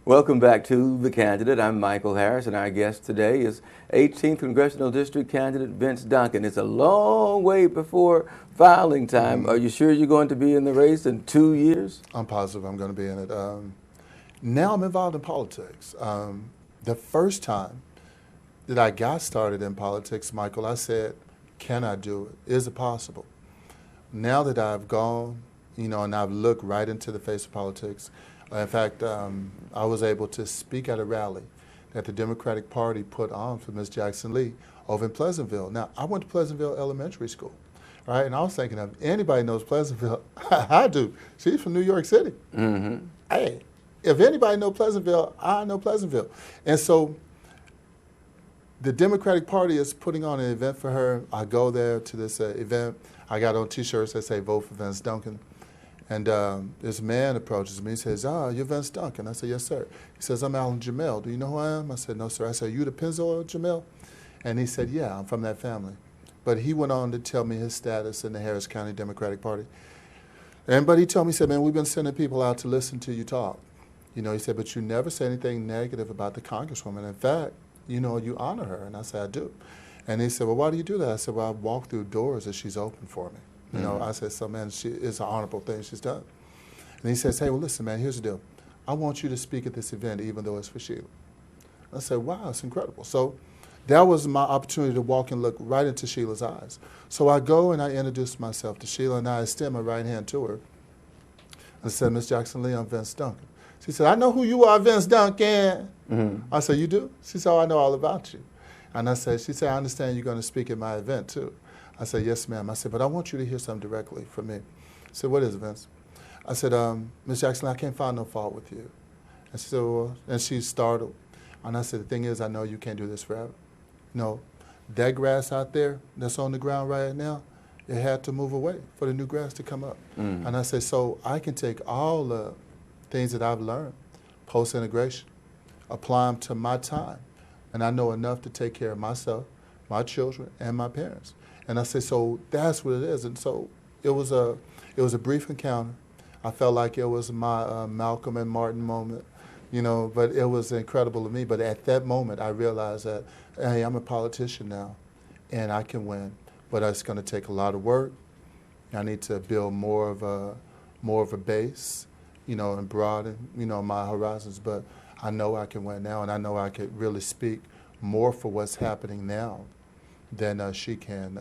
Welcome back to The Candidate. I'm Michael Harris, and our guest today is 18th Congressional District candidate Vince Duncan. It's a long way before filing time. Are you sure you're going to be in the race in 2 years? I'm positive I'm going to be in it. Now I'm involved in politics. The first time that I got started in politics, Michael, I said, can I do it? Is it possible? Now that I've gone, and I've looked right into the face of politics, in fact, I was able to speak at a rally that the Democratic Party put on for Ms. Jackson Lee over in Pleasantville. Now, I went to Pleasantville Elementary School, right? And I was thinking, if anybody knows Pleasantville, I do. She's from New York City. Mm-hmm. Hey, if anybody knows Pleasantville, I know Pleasantville. And so the Democratic Party is putting on an event for her. I go there to this event. I got on T-shirts that say, vote for Vince Duncan. And this man approaches me. He says, you're Vince Duncan. I said, yes, sir. He says, I'm Alan Jamel. Do you know who I am? I said, no, sir. I said, you the Pennzoil Jamel? And he said, yeah, I'm from that family. But he went on to tell me his status in the Harris County Democratic Party. But he told me, he said, man, we've been sending people out to listen to you talk. He said, but you never say anything negative about the Congresswoman. In fact, you honor her. And I said, I do. And he said, well, why do you do that? I said, well, I walk through doors that she's opened for me. I said, so, man, it's an honorable thing she's done. And he says, hey, well, listen, man, here's the deal. I want you to speak at this event, even though it's for Sheila. I said, wow, it's incredible. So that was my opportunity to walk and look right into Sheila's eyes. So I go and I introduce myself to Sheila, and I extend my right hand to her. I said, Miss Jackson Lee, I'm Vince Duncan. She said, I know who you are, Vince Duncan. I said, you do? She said, oh, I know all about you. And she said, I understand you're going to speak at my event, too. I said, yes, ma'am. I said, but I want you to hear something directly from me. I said, what is it, Vince? I said, Ms. Jackson, I can't find no fault with you. And she said, well, and she's startled. And I said, the thing is, I know you can't do this forever. That grass out there that's on the ground right now, it had to move away for the new grass to come up. And I said, so I can take all the things that I've learned, post-integration, apply them to my time. And I know enough to take care of myself, my children, and my parents. And I said, so that's what it is. And so it was a brief encounter. I felt like it was my Malcolm and Martin moment, but it was incredible to me. But at that moment, I realized that, hey, I'm a politician now, and I can win. But it's going to take a lot of work. I need to build more of a base, and broaden, my horizons. But I know I can win now, and I know I could really speak more for what's happening now than she can.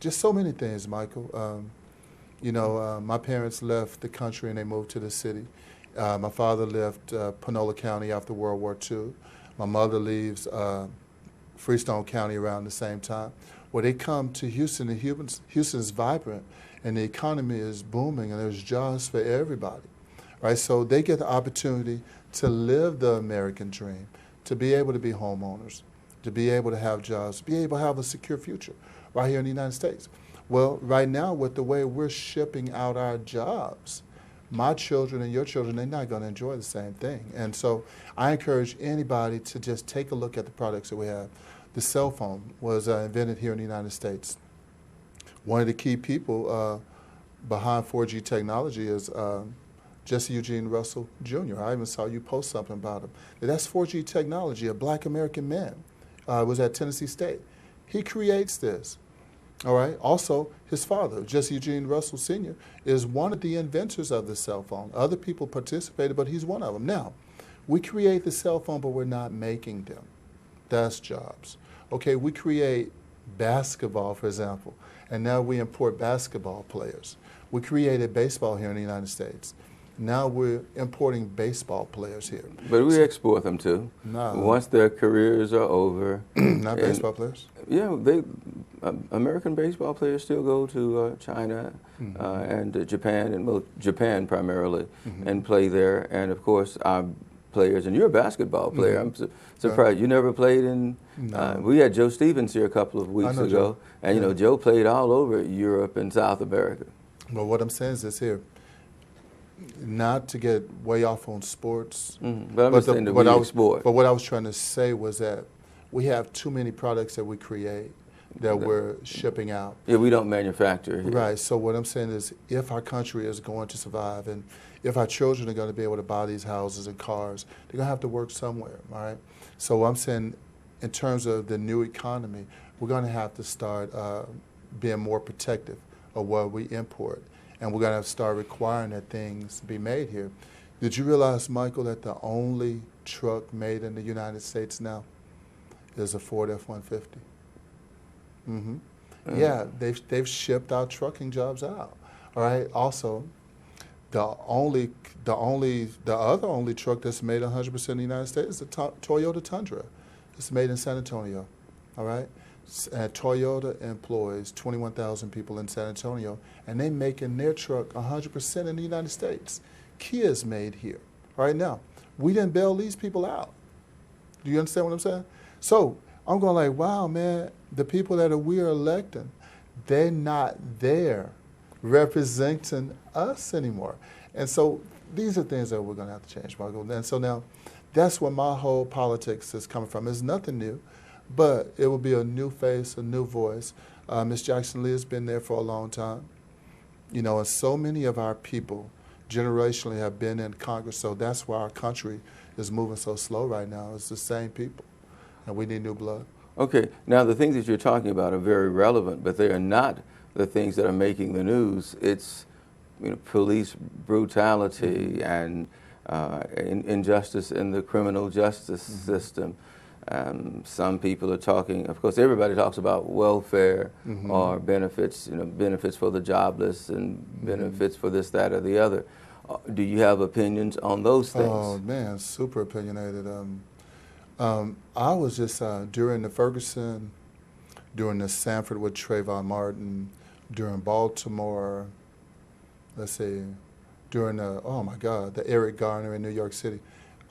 Just so many things, Michael. My parents left the country and they moved to the city. My father left Panola County after World War II. My mother leaves Freestone County around the same time. Well, they come to Houston, and Houston's vibrant, and the economy is booming, and there's jobs for everybody, right? So they get the opportunity to live the American dream, to be able to be homeowners, to be able to have jobs, to be able to have a secure future right here in the United States. Well, right now, with the way we're shipping out our jobs, my children and your children, they're not going to enjoy the same thing. And so I encourage anybody to just take a look at the products that we have. The cell phone was invented here in the United States. One of the key people behind 4G technology is Jesse Eugene Russell Jr. I even saw you post something about him. That's 4G technology, a black American man. Was at Tennessee State. He creates this, all right? Also, his father, Jesse Eugene Russell Sr., is one of the inventors of the cell phone. Other people participated, but he's one of them. Now, we create the cell phone, but we're not making them. That's jobs. Okay, we create basketball, for example, and now we import basketball players. We created baseball here in the United States. Now we're importing baseball players here. But we export them too. No. Once their careers are over. Not baseball players? Yeah, American baseball players still go to China and Japan, and Japan primarily, and play there. And of course, our players, and you're a basketball player. I'm surprised you never played in. No. We had Joe Stevens here a couple of weeks ago, Joe. And Joe played all over Europe and South America. Well, what I'm saying is this here. Not to get way off on sports, but I'm just saying sport. But what I was trying to say was that we have too many products that we create that we're shipping out. Yeah, we don't manufacture here. Right. So what I'm saying is, if our country is going to survive, and if our children are going to be able to buy these houses and cars, they're going to have to work somewhere. All right. So I'm saying, in terms of the new economy, we're going to have to start being more protective of what we import, and we're going to have to start requiring that things be made here. Did you realize, Michael, that the only truck made in the United States now is a Ford F-150? Mm-hmm. Yeah, they've shipped our trucking jobs out. All right. Also, the other only truck that's made 100% in the United States is the Toyota Tundra. It's made in San Antonio. All right. Toyota employs 21,000 people in San Antonio, and they're making their truck 100% in the United States. Kia's made here. Right now, we didn't bail these people out. Do you understand what I'm saying? So I'm going like, wow, man, the people that we are electing, they're not there representing us anymore. And so these are things that we're going to have to change, Michael. And so now that's where my whole politics is coming from. It's nothing new, but it will be a new face, a new voice. Ms. Jackson Lee has been there for a long time. You know, and so many of our people generationally have been in Congress, so that's why our country is moving so slow right now. It's the same people, and we need new blood. Okay, now the things that you're talking about are very relevant, but they are not the things that are making the news. It's, you know, police brutality and injustice in the criminal justice system. Some people are talking, of course, everybody talks about welfare or benefits, you know, benefits for the jobless and benefits for this, that, or the other. Do you have opinions on those things? Oh, man, super opinionated. I was just, during the Ferguson, during the Sanford with Trayvon Martin, during Baltimore, let's see, during the, oh my God, the Eric Garner in New York City,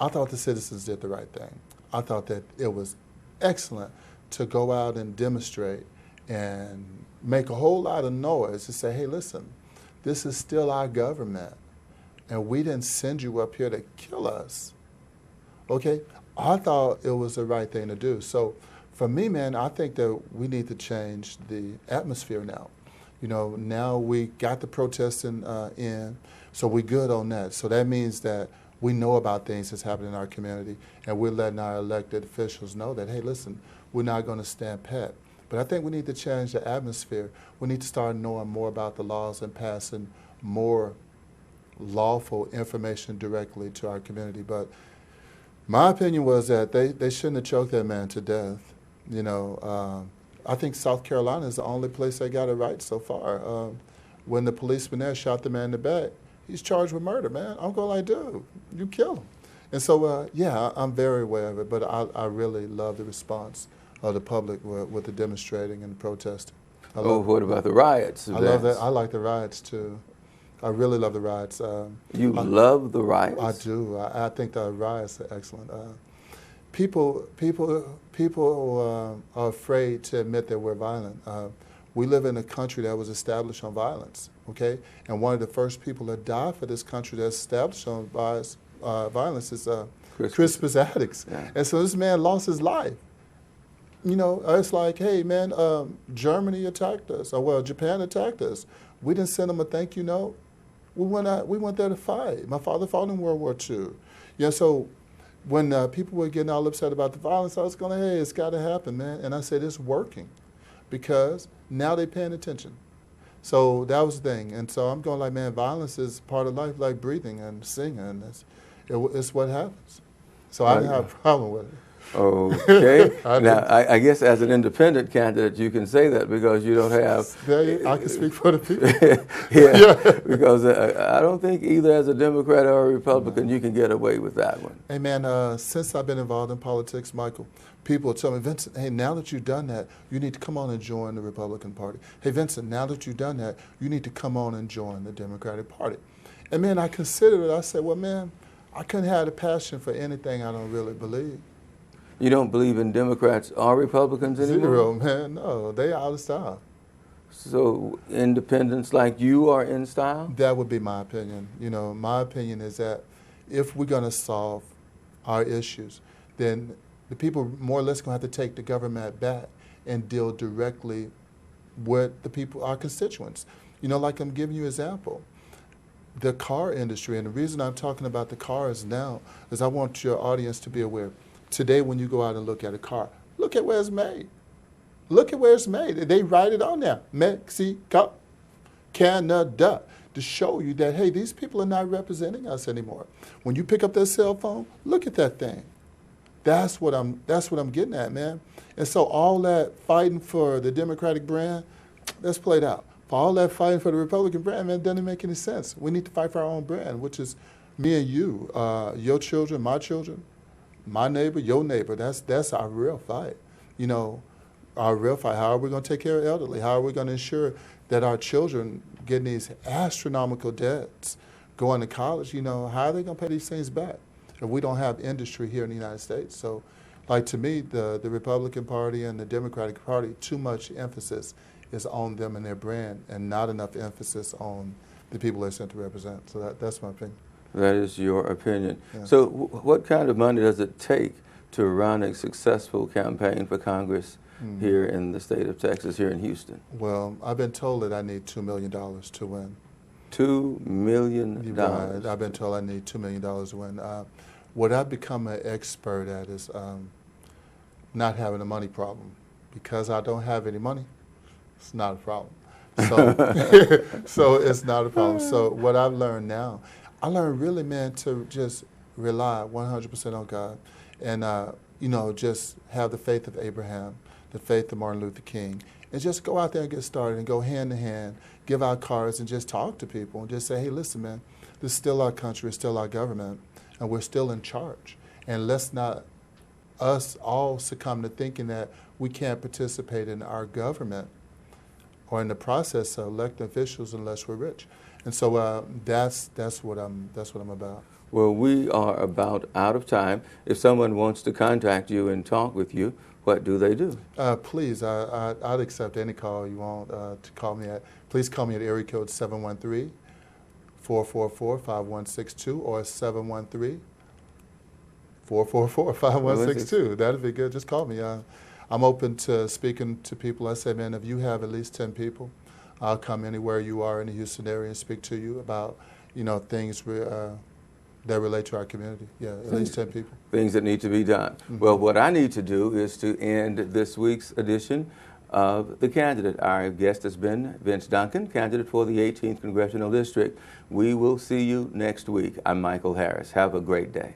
I thought the citizens did the right thing. I thought that it was excellent to go out and demonstrate and make a whole lot of noise to say, hey, listen, this is still our government, and we didn't send you up here to kill us. Okay? I thought it was the right thing to do. So for me, man, I think that we need to change the atmosphere now. You know, now we got the protesting in, so we're good on that. So that means that we know about things that's happening in our community, and we're letting our elected officials know that, hey, listen, we're not going to stand pat. But I think we need to change the atmosphere. We need to start knowing more about the laws and passing more lawful information directly to our community. But my opinion was that they shouldn't have choked that man to death. You know, I think South Carolina is the only place they got it right so far. When the policeman there shot the man in the back, he's charged with murder, man. I'm going like, dude, you killed him. And so, yeah, I'm very aware of it, but I really love the response of the public with the demonstrating and the protesting. What about the riots? I love that. I like the riots, too. I really love the riots. You love the riots? I do. I think the riots are excellent. People are afraid to admit that we're violent. We live in a country that was established on violence, okay? And one of the first people that died for this country that's established on violence is Crispus Attucks. Yeah. And so this man lost his life. You know, it's like, hey, man, Germany attacked us, or well, Japan attacked us. We didn't send them a thank you note. We went there to fight. My father fought in World War II. Yeah, so when people were getting all upset about the violence, I was going, hey, it's got to happen, man. And I said, it's working, because now they're paying attention. So that was the thing. And so I'm going like, man, violence is part of life, like breathing and singing. It's what happens. So I didn't have a problem with it. Okay. Now, I guess as an independent candidate, you can say that because you don't have... I can speak for the people. Yeah, because I don't think either as a Democrat or a Republican you can get away with that one. Hey, man, since I've been involved in politics, Michael, people tell me, Vincent, hey, now that you've done that, you need to come on and join the Republican Party. Hey, Vincent, now that you've done that, you need to come on and join the Democratic Party. And, man, I considered it. I said, well, man, I couldn't have the passion for anything I don't really believe. You don't believe in Democrats or Republicans anymore? Zero, man. No, they are out of style. So independents like you are in style? That would be my opinion. You know, my opinion is that if we're going to solve our issues, then the people more or less going to have to take the government back and deal directly with the people, our constituents. You know, like I'm giving you an example. The car industry, and the reason I'm talking about the cars now is I want your audience to be aware. Today, when you go out and look at a car, look at where it's made. Look at where it's made. They write it on there, Mexico, Canada, to show you that, hey, these people are not representing us anymore. When you pick up that cell phone, look at that thing. That's what I'm getting at, man. And so all that fighting for the Democratic brand, that's played out. For all that fighting for the Republican brand, man, it doesn't make any sense. We need to fight for our own brand, which is me and you, your children, my neighbor, your neighbor. That's our real fight. You know, our real fight. How are we going to take care of the elderly? How are we going to ensure that our children getting these astronomical debts, going to college? You know, how are they going to pay these things back if we don't have industry here in the United States? So, like, to me, the Republican Party and the Democratic Party, too much emphasis is on them and their brand, and not enough emphasis on the people they're sent to represent. So that's my opinion. That is your opinion. Yeah. So what kind of money does it take to run a successful campaign for Congress here in the state of Texas, here in Houston? Well, I've been told that I need $2 million to win. $2 million? Right. I've been told I need $2 million to win. What I've become an expert at is not having a money problem. Because I don't have any money, it's not a problem. So, so it's not a problem. So what I've learned now, I learned really, man, to just rely 100% on God, and you know, just have the faith of Abraham, the faith of Martin Luther King, and just go out there and get started and go hand to hand, give out cards and just talk to people and just say, hey, listen, man, this is still our country, it's still our government, and we're still in charge. And let's not us all succumb to thinking that we can't participate in our government or in the process of electing officials unless we're rich. And so that's what I'm about. Well, we are about out of time. If someone wants to contact you and talk with you, what do they do? Please, I'd accept any call you want to call me at. Please call me at area code 713-444-5162 or 713-444-5162. That'd be good. Just call me. I'm open to speaking to people. I say, man, if you have at least 10 people, I'll come anywhere you are in the Houston area and speak to you about, you know, things that relate to our community. Yeah, at least 10 people. Things that need to be done. Mm-hmm. Well, what I need to do is to end this week's edition of The Candidate. Our guest has been Vince Duncan, candidate for the 18th Congressional District. We will see you next week. I'm Michael Harris. Have a great day.